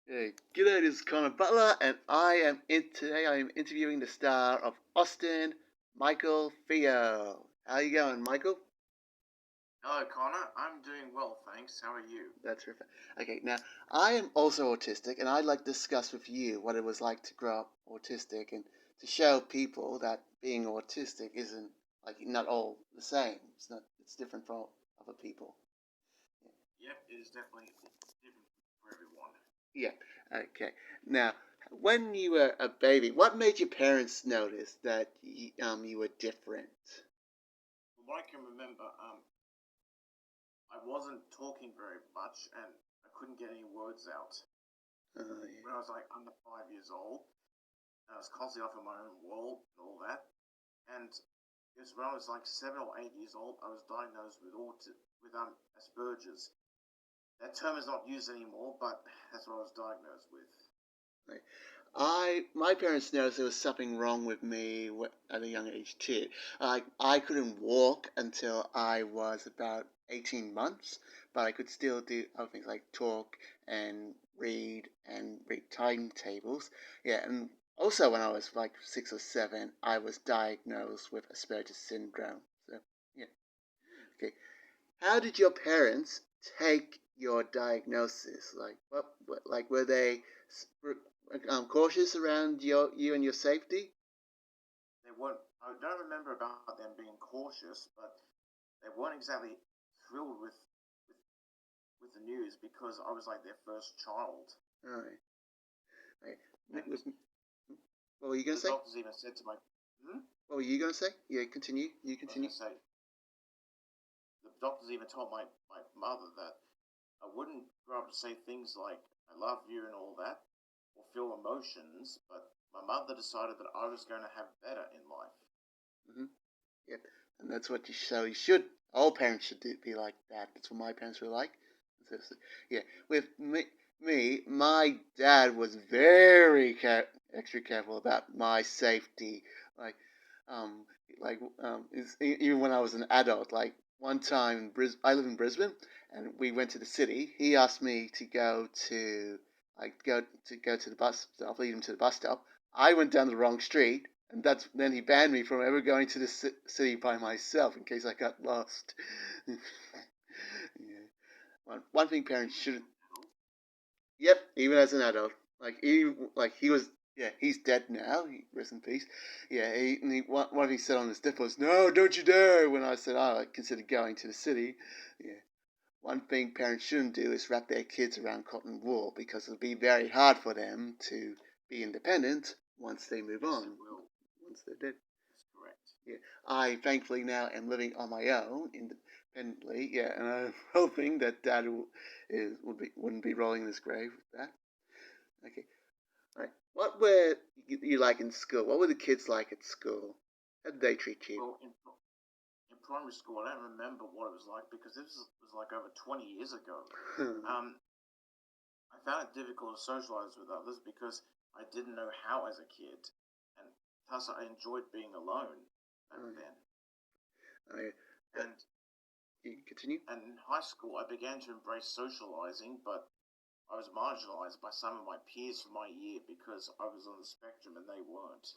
Hey, g'day, this is Connor Butler, and today I am interviewing the star of Austin, Michael Theo. How you going, Michael? Hello, Connor. I'm doing well, thanks. How are you? That's terrific. Okay, now I am also autistic, and I'd like to discuss with you what it was like to grow up autistic, and to show people that being autistic isn't like not all the same. It's different for other people. Yep, it is definitely different for everyone. Yeah. Okay. Now, when you were a baby, what made your parents notice that you were different? From what I can remember, I wasn't talking very much and I couldn't get any words out. Yeah. When I was like under 5 years old, I was constantly off in my own world and all that. And it was when I was like 7 or 8 years old, I was diagnosed with Asperger's. That term is not used anymore, but that's what I was diagnosed with. My parents noticed there was something wrong with me at a young age too. I couldn't walk until I was about 18 months, but I could still do other things like talk and read timetables. Yeah, and also when I was like 6 or 7, I was diagnosed with Asperger's syndrome. So yeah, okay. How did your parents take your diagnosis? Like were they cautious around you and your safety? I don't remember about them being cautious, but they weren't exactly thrilled with with the news because I was like their first child. All right. Right. And What were you going the to say? doctors even said to my, What were you going to say? Yeah, continue. You I was going continue. to say, the doctors even told my mother that I wouldn't grow up to say things like I love you and all that or feel emotions, but my mother decided that I was going to have better in life. Mm-hmm. Yep. And that's what you should. All parents should be like that. That's what my parents were like. Yeah. With my dad was very extra careful about my safety. Like, um, even when I was an adult. Like one time, I live in Brisbane, and we went to the city. He asked me to go to the bus stop, lead him to the bus stop. I went down the wrong street, and then he banned me from ever going to the city by myself in case I got lost. Yeah. One thing parents shouldn't. Yep, even as an adult, he was. Yeah, he's dead now. Rest in peace. Yeah, one of he said on his death was, "No, don't you dare!" When I said, "Oh, I considered going to the city." Yeah, one thing parents shouldn't do is wrap their kids around cotton wool because it'll be very hard for them to be independent once they move Yes, on. it will. Once they're dead. That's correct. Yeah, I thankfully now am living on my own independently. Yeah, and I'm hoping that wouldn't be rolling in his grave with that. Okay, all right. What were you like in school? What were the kids like at school? How did they treat you? Well, in primary school, I don't remember what it was like because was like over 20 years ago. I found it difficult to socialize with others because I didn't know how as a kid, and thus I enjoyed being alone back then. I, And you continue. and in high school, I began to embrace socializing, but I was marginalized by some of my peers from my year because I was on the spectrum and they weren't.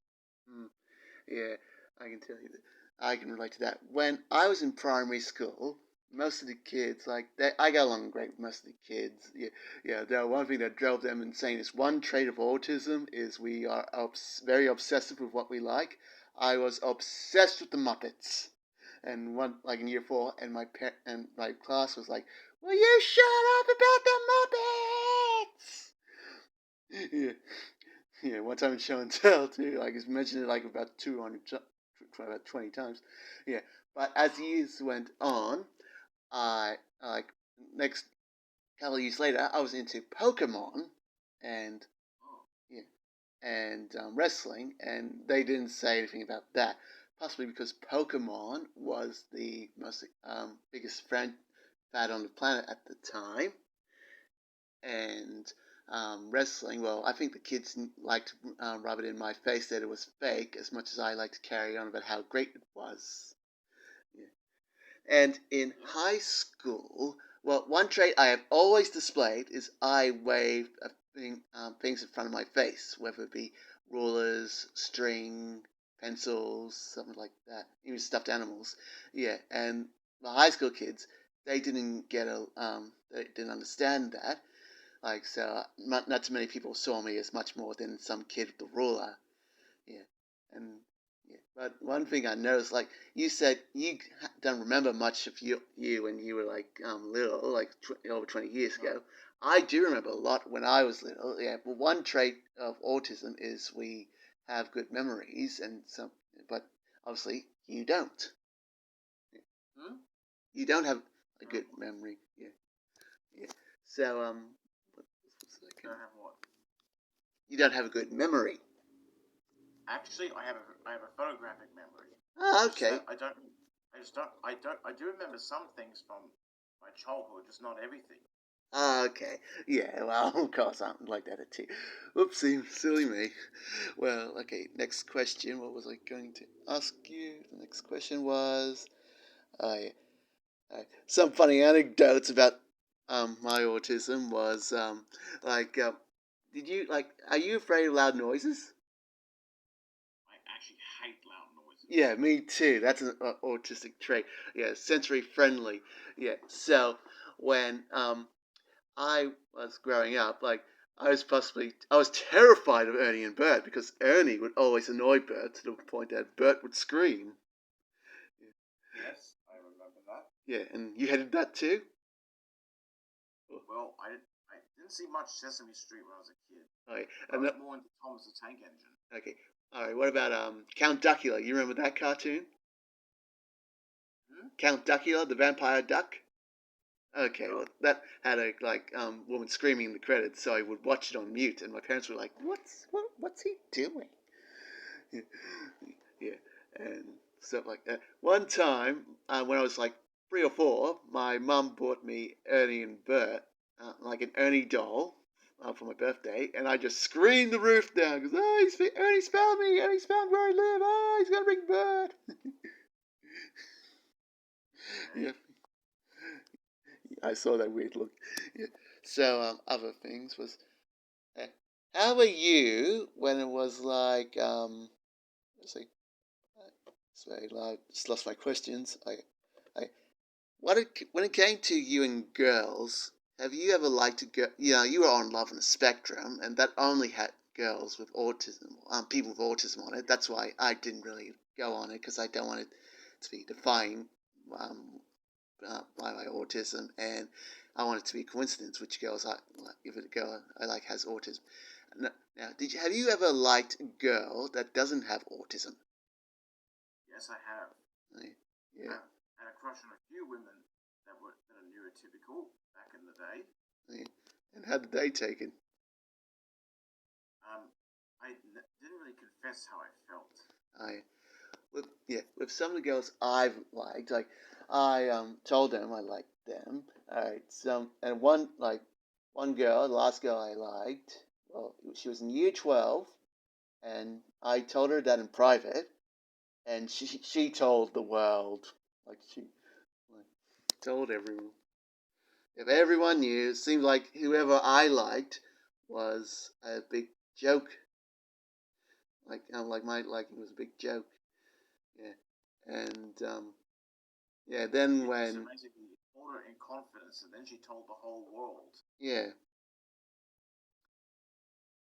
Yeah, I can tell you that. I can relate to that. When I was in primary school, most of the kids, I got along great with most of the kids. Yeah, yeah. The one thing that drove them insane is one trait of autism is we are very obsessive with what we like. I was obsessed with the Muppets, and one like in year 4, and my class was like, "Will you shut up about the Muppets?" Yeah. Yeah, one time in show and tell too. Like it's mentioned it like about 20 times. Yeah, but as the years went on, I like next couple of years later, I was into Pokemon and yeah, and wrestling, and they didn't say anything about that. Possibly because Pokemon was the most biggest fad on the planet at the time, and wrestling, well, I think the kids liked to rub it in my face that it was fake as much as I like to carry on about how great it was. Yeah. And in high school, Well, one trait I have always displayed is I wave things in front of my face, whether it be rulers, string, pencils, something like that, even stuffed animals. Yeah, and the high school kids, they didn't understand that. Like, so not too many people saw me as much more than some kid with the ruler. Yeah, and yeah. But one thing I noticed, like you said, you don't remember much of you when you were like little, like over 20 years No. ago. I do remember a lot when I was little. Yeah, but one trait of autism is we have good memories, and some, but obviously you don't. Hmm? You don't have a No. good memory. Yeah, yeah. So what was the second? Don't have what? You don't have a good memory. Actually, I have a photographic memory. Ah, Just okay. that I do remember some things from my childhood, just not everything. Okay. Yeah, well, of course, I'm like that too. Whoopsie, silly me. Well, okay, next question. What was I going to ask you? The next question was I some funny anecdotes about my autism was like did you like are you afraid of loud noises? I actually hate loud noises. Yeah, me too. That's an autistic trait. Yeah, sensory friendly. Yeah. So when I was growing up, like I was terrified of Ernie and Bert because Ernie would always annoy Bert to the point that Bert would scream. Yes, I remember that. Yeah, and you hated that too. Well, I didn't see much Sesame Street when I was a kid. Okay, I and was more into Thomas the Tank Engine. okay, all right. What about Count Duckula? You remember that cartoon? Hmm? Count Duckula, the vampire duck. Okay, No. well that had a woman screaming in the credits, so I would watch it on mute, and my parents were like, what's he doing?" Yeah, yeah, and stuff like that. One time, when I was like 3 or 4, my mum bought me Ernie and Bert, like an Ernie doll, for my birthday, and I just screamed the roof down because Ernie's found me, Ernie's found where I live, he's gonna bring Bert. Yeah, Okay. I saw that weird look. Yeah. So other things was, uh, how were you when it was like let's see, sorry, I just lost my questions. I when it came to you and girls, have you ever liked a girl? You were on Love on the Spectrum, and that only had girls with autism, people with autism on it. That's why I didn't really go on it because I don't want it to be defined um, by my autism, and I want it to be a coincidence which girls I like. If a girl I like has autism. Now, have you ever liked a girl that doesn't have autism? Yes, I have. Yeah, I've had a crush on a few women that are neurotypical back in the day. yeah. And how did they take it? Um, didn't really confess how I felt. I with some of the girls I've liked, like I told them I liked them. Alright, and one girl, the last girl I liked, well, she was in year 12, and I told her that in private, and she told the world, like she like, told everyone. If everyone knew, it seemed like whoever I liked was a big joke. Like my liking was a big joke. Yeah, and yeah, then So when basically, you told her in confidence, and then she told the whole world. yeah,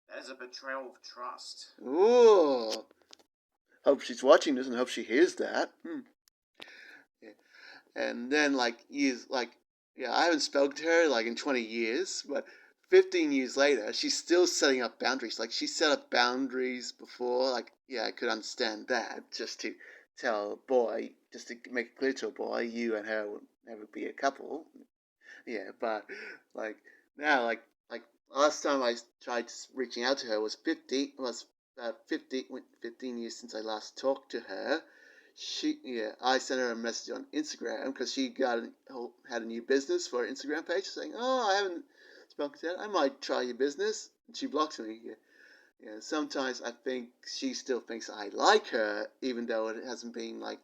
That is a betrayal of trust. ooh, hope she's watching this and hope she hears that. Yeah. And then yeah, I haven't spoken to her like in 20 years, but 15 years later, she's still setting up boundaries. Like she set up boundaries before. Like yeah, I could understand that just to tell a boy, just to make it clear to a boy, you and her would never be a couple. Yeah, but like now, like last time I tried reaching out to her was 15 years since I last talked to her. I sent her a message on Instagram because she had a new business for her Instagram page, saying, "Oh, I haven't spoken to her. I might try your business." And she blocked me. Yeah, yeah. Sometimes I think she still thinks I like her, even though it hasn't been like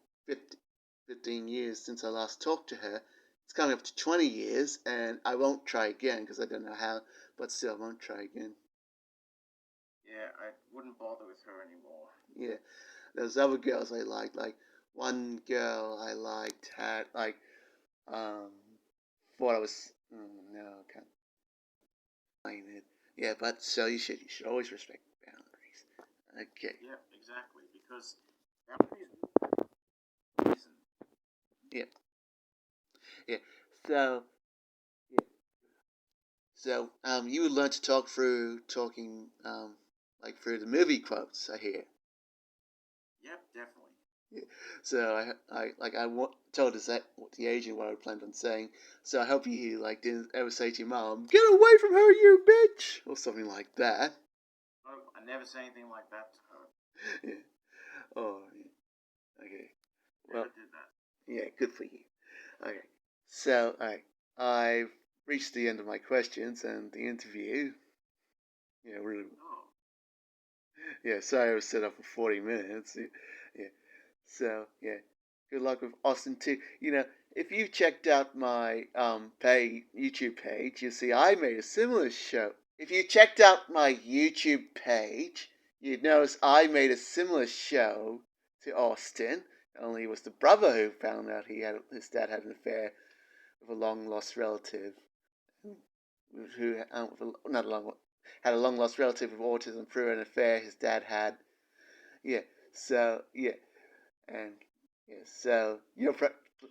15 years since I last talked to her. it's coming up to 20 years, and I won't try again because I don't know how, but still, I won't try again. Yeah, I wouldn't bother with her anymore. Yeah, there's other girls I liked. Like one girl I liked had like um thought I was no, I can't find it. Yeah, but so you should always respect boundaries. Okay. Yeah, exactly. Because boundaries reason. Yeah. Yeah. So yeah. So you would learn to talk through talking like through the movie quotes I hear. Yep, definitely. Yeah. So told us that the agent what I planned on saying. So I hope you like didn't ever say to your mom, "Get away from her, you bitch," or something like that. No, I never say anything like that to her. Yeah. Oh. Yeah. Okay. Never Well. did that. Yeah. Good for you. Okay. So I've reached the end of my questions and the interview. Yeah. Really. Oh. Yeah. Sorry I was set up for 40 minutes. Yeah. So yeah, good luck with Austin too. If you checked out my YouTube page, you'll see I made a similar show. If you checked out my YouTube page, you'd notice I made a similar show to Austin. Only it was the brother who found out his dad had an affair with a long lost relative, who not a long had a long lost relative with autism through an affair his dad had. Yeah. So yeah. And yeah, so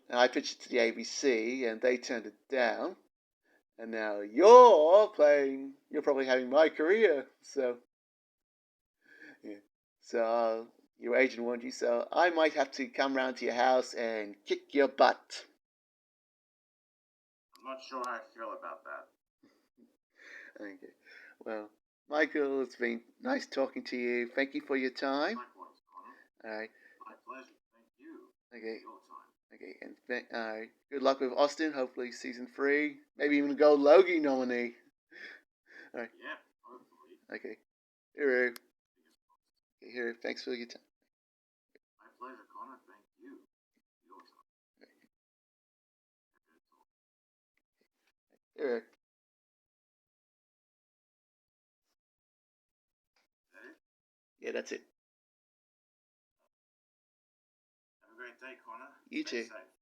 I pitched it to the ABC, and they turned it down. And now you're probably having my career. So yeah, so your agent warned you. So I might have to come round to your house and kick your butt. I'm not sure how I feel about that. Okay. Well, Michael, it's been nice talking to you. Thank you for your time. Likewise, Connor. All right. My pleasure. Thank you. Okay. For your time. Okay, and good luck with Austin. Hopefully, season 3, maybe even a Gold Logie nominee. All right. Yeah, hopefully. Okay. Here. Okay, here. Thanks for your time. My pleasure, Connor. Thank you for your time. Here. Is that it? Yeah, that's it. Have a great day, Connor. You Stay too. safe.